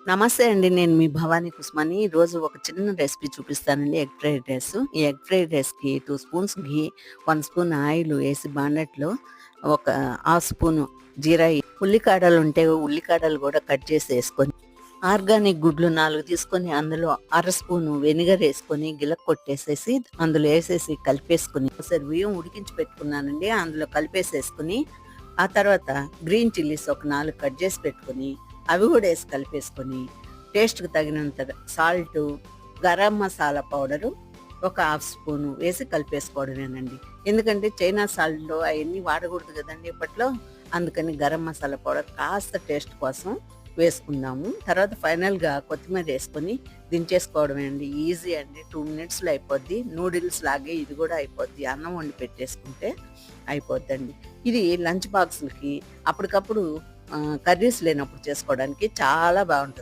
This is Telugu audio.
నమస్తే అండి. నేను మీ భవానీ కుస్మాని. ఈరోజు ఒక చిన్న రెసిపీ చూపిస్తానండి. Egg fried rice. ఈ ఎగ్ ఫ్రైడ్ రైస్‌కి 2 స్పూన్స్ ఘీ, 1 స్పూన్ ఆయిల్ వేసి బాండెట్‌లో ఒక హాఫ్ స్పూను జీరా, ఉల్లికాడలుంటే ఉల్లికాడలు కూడా కట్ చేసి ఏసుకొని, ఆర్గానిక్ గుడ్లు 4 తీసుకొని అందులో అర స్పూను వెనిగర్ ఏసుకొని కొట్టేసేసి అందులో ఏసేసి కలిపేసుకొని, ఒకసారి బియ్యం ఉడికించి పెట్టుకున్నానండి. అందులో కలిపేసేసుకొని, ఆ తర్వాత గ్రీన్ చిల్లీస్ ఒక 4 కట్ చేసి పెట్టుకొని అవి కూడా వేసి కలిపేసుకొని, టేస్ట్‌కి తగినంత సాల్టు, గరం మసాలా పౌడరు ఒక హాఫ్ స్పూను వేసి కలిపేసుకోవడమేనండి. ఎందుకంటే చైనా సాల్ట్‌లో అయన్నీ వాడకూడదు కదండీ ఇప్పట్లో. అందుకని గరం మసాలా పౌడర్ కాస్త టేస్ట్ కోసం వేసుకుందాము. తర్వాత ఫైనల్‌గా కొత్తిమీర ఏసుకొని దించేసుకోవడమే అండి. ఈజీ అండి. 2 మినిట్స్‌లో అయిపోద్ది. నూడిల్స్ లాగే ఇది కూడా అయిపోద్ది. అన్నం వండి పెట్టేసుకుంటే అయిపోద్దండి. ఇది లంచ్ బాక్స్‌లకి అప్పటికప్పుడు కర్రీస్ లేనప్పుడు చేసుకోవడానికి చాలా బావుంటది.